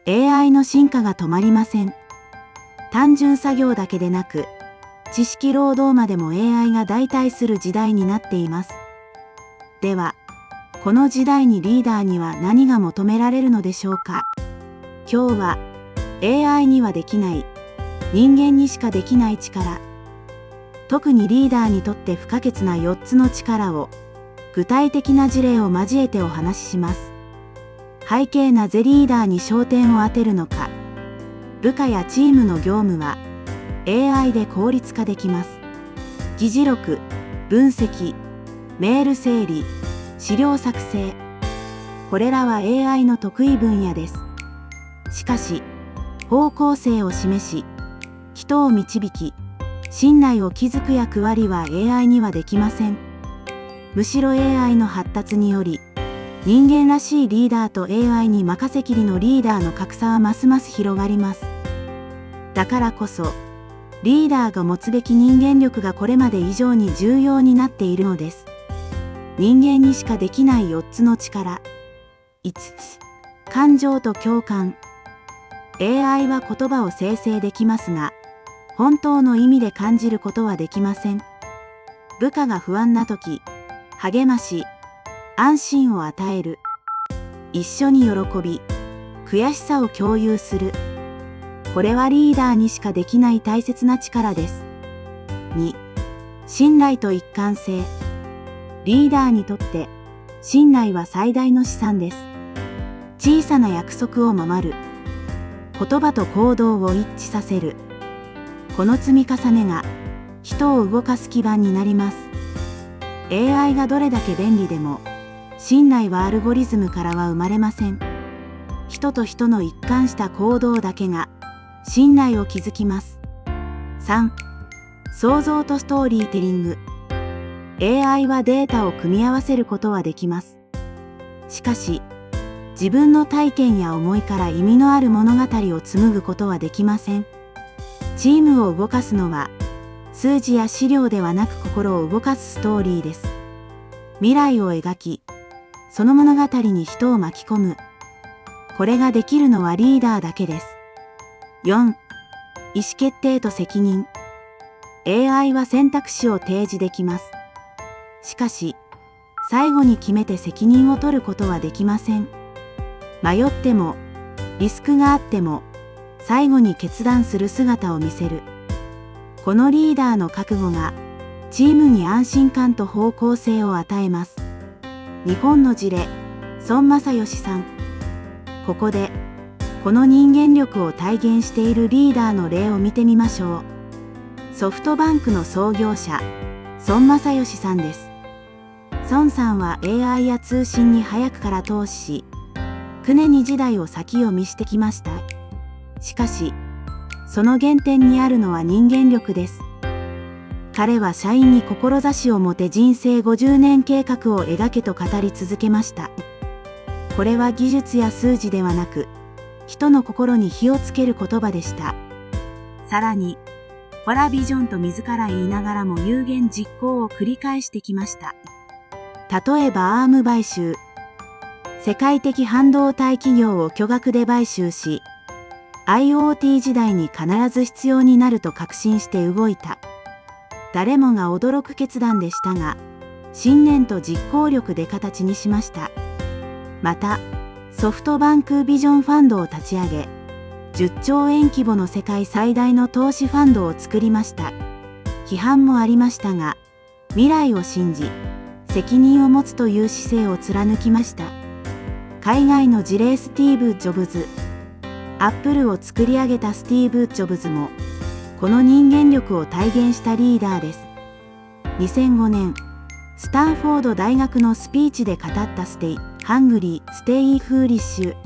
AI の進化が止まりません。単純作業だけでなく、知識労働までも AI が代替する時代になっています。では、この時代にリーダーには何が求められるのでしょうか。今日は AI にはできない、人間にしかできない力、特にリーダーにとって不可欠な4つの力を具体的な事例を交えてお話しします。背景なぜリーダーに焦点を当てるのか。部下やチームの業務は AI で効率化できます。議事録、分析、メール整理、資料作成。これらは AI の得意分野です。しかし、方向性を示し、人を導き、信頼を築く役割は AI にはできません。むしろ AI の発達により、人間らしいリーダーと AI に任せきりのリーダーの格差はますます広がります。だからこそ、リーダーが持つべき人間力がこれまで以上に重要になっているのです。人間にしかできない4つの力。5つ。感情と共感。AI は言葉を生成できますが、本当の意味で感じることはできません。部下が不安な時、励まし、安心を与える。一緒に喜び、悔しさを共有する。これはリーダーにしかできない大切な力です。2. 信頼と一貫性。リーダーにとって、信頼は最大の資産です。小さな約束を守る。言葉と行動を一致させる。この積み重ねが、人を動かす基盤になります。AI がどれだけ便利でも、信頼はアルゴリズムからは生まれません。人と人の一貫した行動だけが、信頼を築きます。3. 想像とストーリーテリング。AI はデータを組み合わせることはできます。しかし、自分の体験や思いから意味のある物語を紡ぐことはできません。チームを動かすのは、数字や資料ではなく心を動かすストーリーです。未来を描き、その物語に人を巻き込む。これができるのはリーダーだけです。4. 意思決定と責任。AI は選択肢を提示できます。しかし、最後に決めて責任を取ることはできません。迷っても、リスクがあっても、最後に決断する姿を見せる。このリーダーの覚悟が、チームに安心感と方向性を与えます。日本の事例、孫正義さん。ここで、この人間力を体現しているリーダーの例を見てみましょう。ソフトバンクの創業者、孫正義さんです。孫さんは AI や通信に早くから投資し、常に時代を先読みしてきました。しかし、その原点にあるのは人間力です。彼は社員に志を持て人生50年計画を描けと語り続けました。これは技術や数字ではなく、人の心に火をつける言葉でした。さらに、ファラビジョンと自ら言いながらも有言実行を繰り返してきました。例えばARM買収。世界的半導体企業を巨額で買収し、IoT 時代に必ず必要になると確信して動いた。誰もが驚く決断でしたが、信念と実行力で形にしました。また、ソフトバンクビジョンファンドを立ち上げ、10兆円規模の世界最大の投資ファンドを作りました。批判もありましたが、未来を信じ、責任を持つという姿勢を貫きました。海外の事例スティーブ・ジョブズ。アップルを作り上げたスティーブ・ジョブズも、この人間力を体現したリーダーです。2005年、スタンフォード大学のスピーチで語ったステイ・ハングリー・ステイ・フーリッシュ。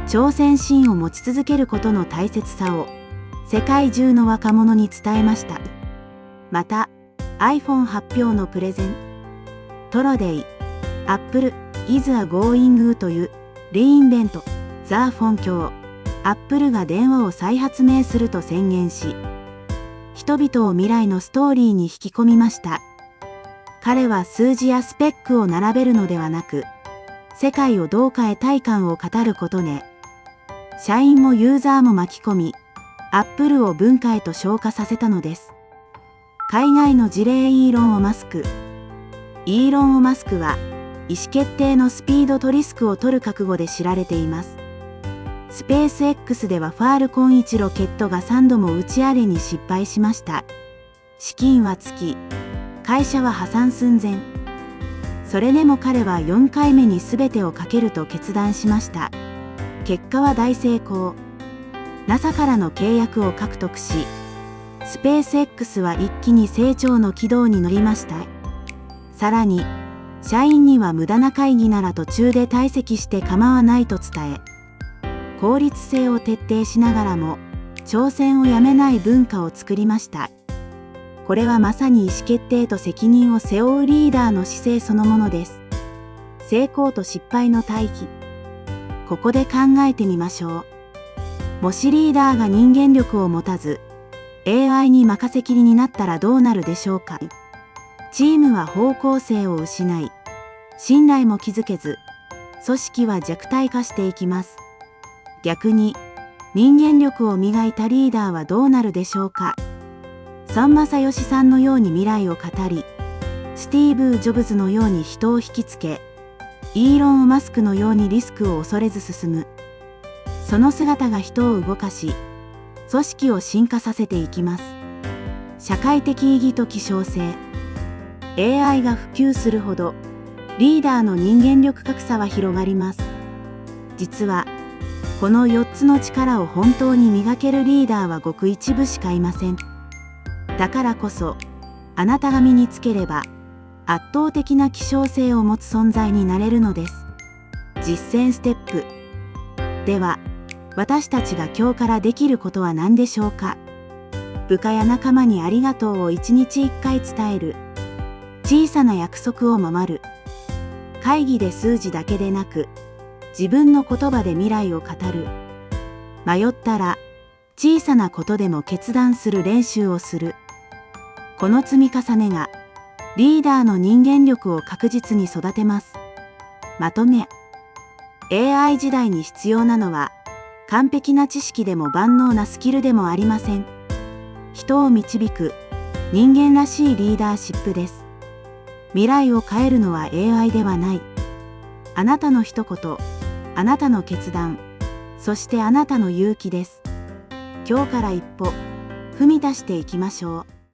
挑戦心を持ち続けることの大切さを、世界中の若者に伝えました。また、iPhone 発表のプレゼン。トロデイ、Apple is a going という、リインベント、ザ・フォン教。アップルが電話を再発明すると宣言し、人々を未来のストーリーに引き込みました。彼は数字やスペックを並べるのではなく、世界をどう変えたいかを語ることで、社員もユーザーも巻き込み、Apple を文化へと昇華させたのです。海外の事例イーロン・マスクは、意思決定のスピードとリスクを取る覚悟で知られています。スペース X ではファールコン1ロケットが3度も打ち上げに失敗しました。資金は尽き、会社は破産寸前。それでも彼は4回目に全てをかけると決断しました。結果は大成功。NASA からの契約を獲得し、スペース X は一気に成長の軌道に乗りました。さらに、社員には無駄な会議なら途中で退席して構わないと伝え、効率性を徹底しながらも、挑戦をやめない文化を作りました。これはまさに意思決定と責任を背負うリーダーの姿勢そのものです。成功と失敗の対比。ここで考えてみましょう。もしリーダーが人間力を持たず、AI に任せきりになったらどうなるでしょうか。チームは方向性を失い、信頼も築けず、組織は弱体化していきます。逆に、人間力を磨いたリーダーはどうなるでしょうか。孫正義さんのように未来を語り、スティーブ・ジョブズのように人を引きつけ、イーロン・マスクのようにリスクを恐れず進む。その姿が人を動かし、組織を進化させていきます。社会的意義と希少性。AI が普及するほど、リーダーの人間力格差は広がります。実は、この4つの力を本当に磨けるリーダーはごく一部しかいません。だからこそ、あなたが身につければ、圧倒的な希少性を持つ存在になれるのです。実践ステップ。では、私たちが今日からできることは何でしょうか。部下や仲間にありがとうを1日1回伝える。小さな約束を守る。会議で数字だけでなく、自分の言葉で未来を語る。迷ったら、小さなことでも決断する練習をする。この積み重ねが、リーダーの人間力を確実に育てます。まとめ。AI 時代に必要なのは、完璧な知識でも万能なスキルでもありません。人を導く、人間らしいリーダーシップです。未来を変えるのは AI ではない。あなたの一言、あなたの決断、そしてあなたの勇気です。今日から一歩、踏み出していきましょう。